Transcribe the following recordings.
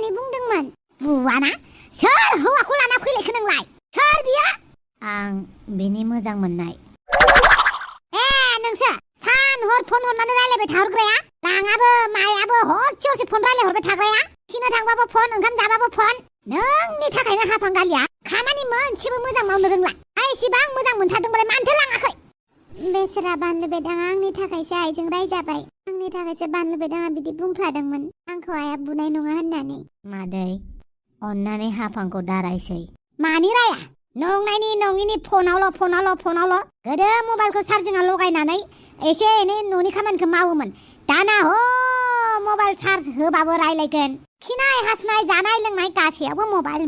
होननानै बुंदोंमोन बुवाना सोर हौवाखौ लाना फैलायखो नोंलाय सोर बियो आं बिनि मोजां मोननाय नोंसो सान हर फन हरनानै रायलायबाय थाहरग्राया लाङाबो मायाबो हरसे फन रायलायहरबाय थाग्राया खिनो थांबाबो फन ओंखाम जाबाबो फन नोंनि थाखायनो हाफां गालिया खामानि मोनसेबो मोजां मावनो रोंला एसेबां मोजां मोनथारदोंबालाय मानोथो लाङाखै बेसोरा बानलु बेदाङा आंनि थाखायसो आइजों रायजाबाय आंनि थाखायसो बानलु बेदाङा बिदि बुंफ्लादोंमोन आंखौ आइया बुनाय नङा होननानै मादै अन्नानै हाफांखौ दारायसै मानि राया नंनायनि नङिनि फनावल' गोदो मबाइलखौ चार्जिंआव लगायनानै एसे एनै न'नि खामानिखौ मावोमोन दाना ह मबाइल चार्ज होबाबो रायलायगोन खिनाय हासुनाय जानाय लोंनाय गासैयावबो मबाइल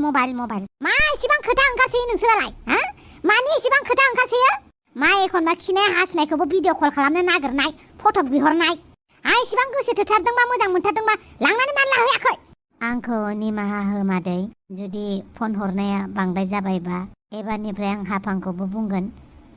मा एसेबां खोथा ओंखारसोयो नोंसोरालाय हा मानि एसेबां खोथा ओंखारसोयो मा एखनबा खिनाय हासुनायखौबो भिडिअ कल खालामनो नागिरनाय फट' बिहरनाय एसेबां गोसो थोथारदोंबा मोजां मोनथारदोंबा लांनानै मानो लाहैयाखै आंखौ निमाहा हो मादै जुदि फन हरनाया बांद्राय जाबायबा एबारनिफ्राय आं हाफांखौबो बुंगोन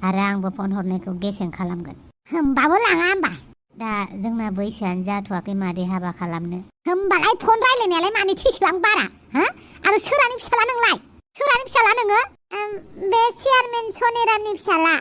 आरो आंबो फन हरनायखौ गेसें खालामगोन होमबाबो लाङा होमबा दा जोंना बैसोआनो जाथ'वाखै मादै हाबा खालामनो होमबालाय फन रायलायनायालाय मानिथो इसेबां बारा हा आरो सोरानि फिसाला नोंलाय सोरानि फिसाला नोङो बे चेयारमेन सनेरामनि फिसाला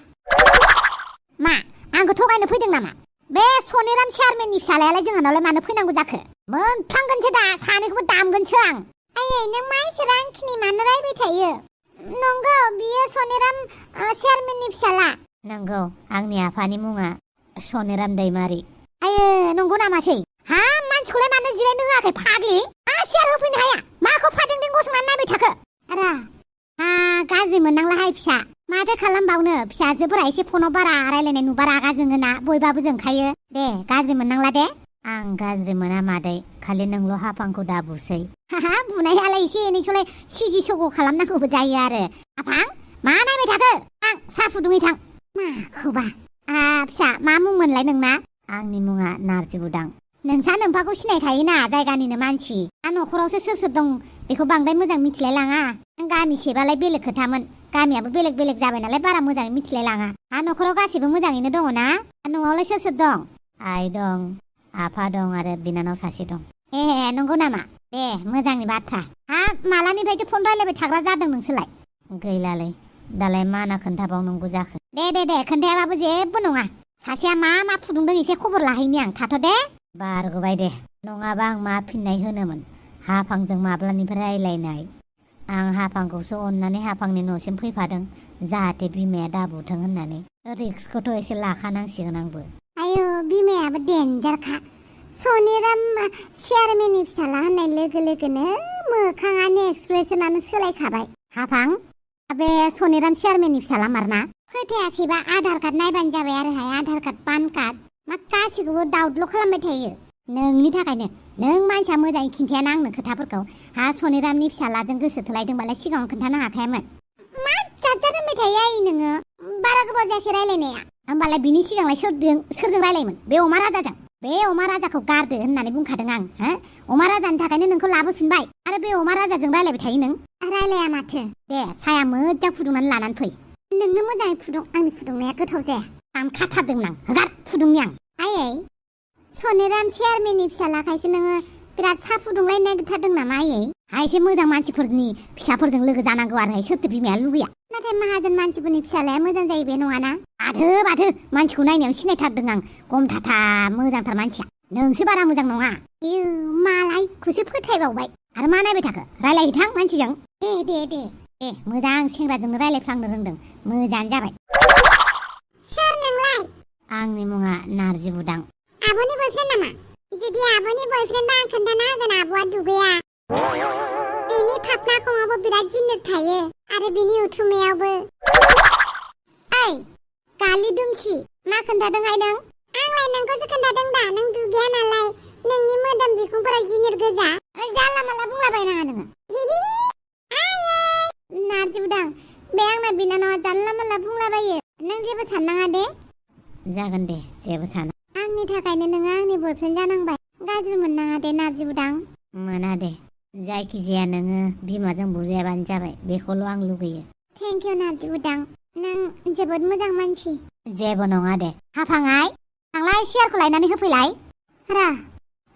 मा आंखौ थगायनो फैदों नामा बे सनेराम चेयारमेननि फिसालायालाय जोंहानावलाय मानो फैनांगौ जाखो मोनफ्लांगोनसो दा सानैखौबो दामगोनसो आं आयै नों मा इसोर आंखिनि मानो रायबाय थायो नंगौ बियो सनेराम चेयारमेननि फिसाला नंगौ आंनि आफानि मुङा सनेराम दैमारि आयो नंगौ नामासै हा मानसिखौलाय मानो जिरायनो होआखै फाग्लि सियार होफैनो हाया माखौ फादिं गसंनानै नायबाय थाखो रा गाज्रि मोननांलाहाय फिसा माथो खालामबावनो फिसाजोफोरा एसे फनाव बारा रायलायनाय नुबा रागा जोङोना बयबाबो जोंखायो दे गाज्रि मोननांला दे आं गाज्रि मोना मादै खालि नोंल' हाफांखौ दा बुसै बुनायालाय एसे एनैखौलाय सिगि सग' खालामनांगौबो जायो आरो हाफां मा नायबाय थाखो आं साहा फुदुङै थां माखौबा फिसा मा मुंमोनलाय नोंना आंनि मुङा नारजि बुदां नोंसा नोम्फाखौ सिनायखायोना जायगानिनो मानसि न'खरावसो सोर दं बेखौ बांद्राय मोजां मिथिलाय लाङा गामिसेबालाय बेलेग खोथामोन गामियाबो बेलेग जाबाय नालाय बारा मोजाङै मिथिलाय लाङा न'खराव गासिबो मोजाङैनो दङ ना न'आवलाय सोर दं आइ दं आफा दं आरो बिनानाव सासे दं नंगौ नामा दे मोजांनि बाथ्रा मालानिफ्रायथो फन रायलायबाय थाग्रा जादों नोंसोरलाय गैलालै दालाय माना खोन्थाबावनांगौ जाखो दे खोन्थायाबाबो जेबो नङा सासेया मा फुदुंदों एसे खबर लाहैनि आं थाथ' दे बारग'बाय दे नङाबा आं मा फिननाय होनोमोन हाफांजों माब्लानिफ्राय रायलायनाय आं हाफांखौसो अननानै हाफांनि न'सिम फैफादों जाहाथे बिमाया दाबुथों होननानै रिक्सखौथ' एसे लाखानांसिगोन आंबो आयौ बिमायाबो देन्जारखा सनेराम चेयारमेननि फिसाला होननाय लोगो लोगोनो मोखाङानो एक्सप्रेसनानो सोलायखाबाय हाफां बे सनेराम चेयारमेननि फिसाला मारना फोथायाखैबा आधार कार्ड नायबानो जाबाय आरोहाय आधार कार्ड पान कार्ड मा गासिखौबो डाउटल' खालामबाय थायो नोंनि थाखायनो नों मानसिया मोजाङै खिन्थायाना आंनो खोथाफोरखौ सनेरामनि फिसालाजों गोसो थोलायदोंबालाय सिगाङाव खोन्थानो हाखायामोन मा जाजा दोनबाय थायो आइ नोङो बारा गोबाव जायाखै रायलायनाया होमबालाय बिनि सिगांलाय सोरजों रायलायोमोन बे अमा राजाजों बे अमा राजाखौ गारदो होननानै बुंखादों आं अमा राजानि थाखायनो नोंखौ लाबोफिनबाय आरो बे अमा राजाजों रायलायबाय थायो नों रायलाया माथो दे साया मोजां फुदुंनानै लानानै फै नोंनो मोजाङै फुदुं आंनि फुदुंनाया गोथाव जाया आं खाथारदों आं हगार फुदुंनि आं आयै सनेराम चेयारमेननि फिसालाखायसो नोङो बिराद साहा फुदुंलायनो नागिरथारदों नामा आयै एसे मोजां मानसिफोरनि फिसाफोरजों लोगो जानांगौ आरो सोरथो बिमाया लुबैया नाथाय माहाजोन मानसिफोरनि फिसालाया मोजां जायो बे नङाना बाथो मानसिखौ नायनायाव सिनायथारदों आं गमथाथा मोजांथार मानसिया नोंसो बारा मोजां नङा मालायखौसो फोथायबावबाय आरो मा नायबाय थाखो रायलायहैथां मानसिजों दे मोजां सेंग्राजोंनो रायलायफ्लांनो रोंदों मोजाङानो जाबाय सोर नोंलाय आंनि मुङा नारजि बुदां आब'नि बयफ्रेन्ड नामा जुदि आब'नि बयफ्रेन्डबा आं खोन्थाना होगोन आब'आ दुगैया बेनि फाफ्ला खङावबो बिराद जिनिस थायो आरो बिनि उथुमायावबो ओइ गालि दुमसि मा खोन्थादोंहाय नों आंलाय नोंखौसो खोन्थादों दा नों दुगैया नालाय नोंनि मोदोम बिखुंफोरा जिनिर गोजा जानला माला बुंलाबायनाङा नोङो नारजि बुदां बे आंना बिनानावा जानला माला बुंलाबायो नों जेबो साननाङा दे जागोन दे जेबो साना आंनि थाखायनो नोङो आंनि बयफ्रेन्ड जानांबाय गाज्रि मोननाङा दे नारजि बुदां मोना दे जायखिजाया नोङो बिमाजों बुजायाबानो जाबाय बेखौल' आं लुगैयो थेंक इउ नारजि बुदां नों जोबोद मोजां मानसि जेबो नङा दे हाफाङाय थांलाय सियारखौ लायनानै होफैलाय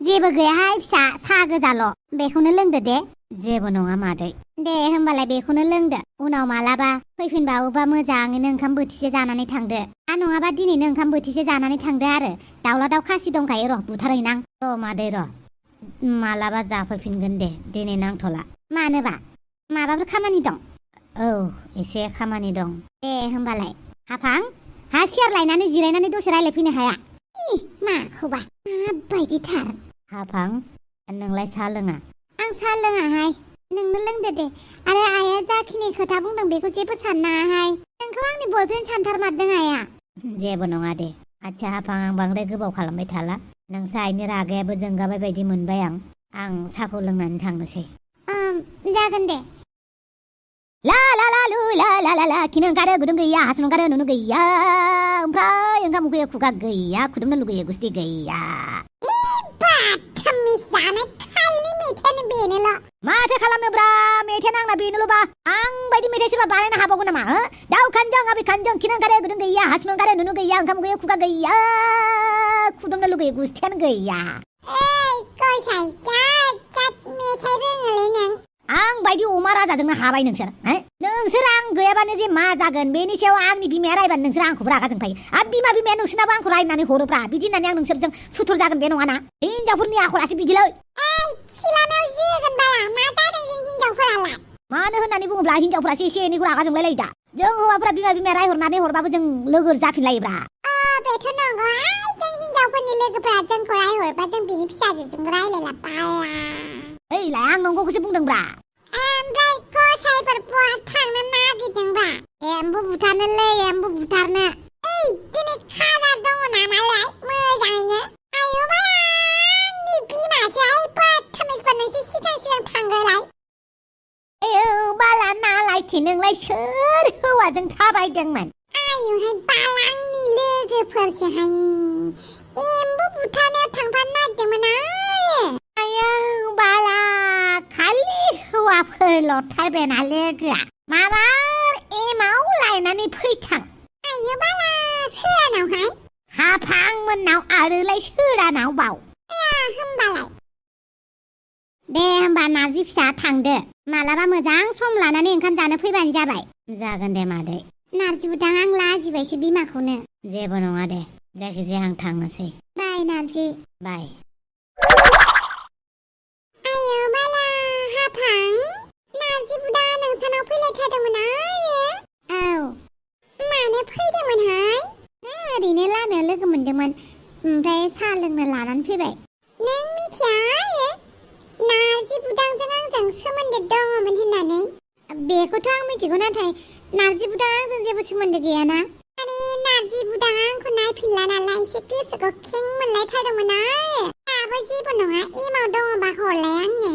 जेबो गैयाहाय फिसा साहा गोजाल' बेखौनो लोंदो दे जेबो नङा मादै दे होमबालाय बेखौनो लोंदो उनाव मालाबा फैफिनबावोबा मोजाङैनो ओंखाम बोथिसे जानानै थांदो नङाबा दिनैनो ओंखाम बोथिसे जानानै थांदो आरो दाउला दाउ खासि दंखायो र' बुथारहैनां मादै र' मालाबा जाफैफिनगोन दे दिनै नांथ'ला मानोबा माबाफोर खामानि दं औ एसे खामानि दं दे होमबालाय हाफां हा सियार लायनानै जिरायनानै दसे रायलायफैनो हाया माखौबा माबायदिथार हाफां नोंलाय साहा लोङा आं साहा लोङाहाय नोंनो लोंदो दे आरो आइया जाखिनि खोथा बुंदों बेखौ जेबो साननाङाहाय नोंखौ आंनि बयफ्रेन्ड सानथारमारदों आइया जेबो नङा दे आच्छा हाफां आं बांद्राय गोबाव खालामबाय थाला नोंसा आइनि रागायाबो जोंगाबाय बायदि मोनबाय आं साहाखौ लोंनानै थांनोसै जागोन दे ला ला ला लु ला ला ला ला खिनो ओंखारो गुदुं गैया हासुनो ओंखारो नुनो गैया ओमफ्राय ओंखाम उखैयो खुगा गैया खुदुमनो लुगैयो गुस्ति गैया जानाय खालि मेथायानो बेनोल' माथो खालामनोब्रा मेथायानो आंना बेनोल'बा आं बायदि मेथाइ सोरबा बानायनो हाबावगोन नामा दाउ खानजों आबि खानजों खिनो ओंखारो गुदुं गैया हासुनो ओंखारो नुनो गैया ओंखाम उखैयो खुगा गैया खुदुमनो लुगैयो गुस्थियानो गैया गसाइ जात मेथाइ रोङोलै नों आं बायदि अमा राजाजोंनो हाबाय नोंसोर आं गैयाबानो जे मा जागोन बेनि सायाव आंनि बिमाया रायबानो नोंसोर आंखौ रागा जोंफायो आरो बिमाया नोंसोरनाबो आंखौ रायनानै हरोब्रा बिदि होननानै आं नोंसोरजों सुथुर जागोन बे नङाना हिनजावफोरनि आखलासो बिदिलै खिलानायाव जोगोन बाला मा जादों जों हिनजावफोरालाय मानो होननानै बुङोब्ला हिनजावफोरासो एसे एनैखौ रागा जोंलायलायो दा जों हौवाफोरा बिमाया रायहरनानै हरबाबो जों लोगो जाफिनलायोब्रा बेथ' नंगौहाय जों हिनजावफोरनि लोगोफ्रा जोंखौ रायहरबा जों बिनि फिसाजोजों रायलायला बाला ओइलाय आं नंगौखौसो बुंदोंब्रा ओमफ्राय गसाइफोर बहा थांनो नागिरदोंब्रा एम्बु बुथारनोलै एम्बु बुथारनो दिनै खाना दङ नामालाय मोजाङैनो आयौ बाला आंनि बिमाजोहाय बदतमिजफोर नोंसो सिगां थांग्रोलाय बाला नालायथि नोंलाय सोर हौवाजों थाबायदोंमोन आयुहाय बाला आंनि लोगोफोरसोहाय एम्बु बुथारनायाव थांफानो नागिरदोंमोन आयौ बाला खालि हौवाफोरल' थारबायना लोगोआ माबार एमाव लायनानै फैथां आयौ बाला सोरानावहाय हाफां मोननाव आरोलाय सोरानाव बाव होमबालाय दे होमबा नारजि फिसा थांदो मालाबा मोजां सम लानानै ओंखाम जानो फैबानो जाबाय जागोन दे मादै नारजि बुदां आं लाजिबायसो बिमाखौनो जेबो नङा दे जायखिजाया आं थांनोसै बाय नारजि बाय आयौ बाला हाफां नारजि बुदा नोंसानाव फैलायथारदोंमोन आरो मानो फैदोंमोनहाय ओरैनो लामायाव लोगो मोनदोंमोन ओमफ्राय साहा लोंनो लानानै फैबाय नों मिथिया आरो नारजि बुदांजों आंजों सोमोन्दो दङमोन होननानै बेखौथ' आं मिथिगौ नाथाय नारजि बुदां आंजों जेबो सोमोन्दो गैयाना आरे नारजि बुदां आंखौ नायफिनला नालाय एसे गोसोखौ खें मोनलायथारदोंमोन आरो दाबो जेबो नङा एमाव दङबा हरलाय आंनो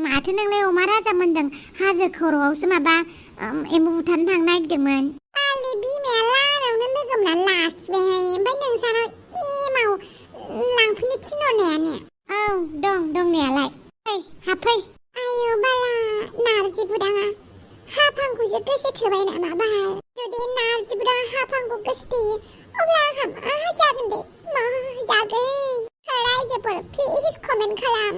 माथो नोंलाय अमा राजामोनजों हाजो खर'आवसो माबा एम्बु बुथारनो थांनो नागिरदोंमोन आलि बिमाया लामायावनो लोगो मोनना लाखिबायहाय ओमफ्राय नोंसानाव एमाव लांफैनो थिनहरनायानो दं दंनायालाय हाबफै आयौ बाला नारजि बुदाङा हाफांखौसो गोसो थोबाय नामा बाल जुदि नारजि बुदाङा हाफांखौ गोसो थोयो अब्ला आंहा मा जागोन दे मा जागोन रायजोफोर प्लिज कमेन्ट खालाम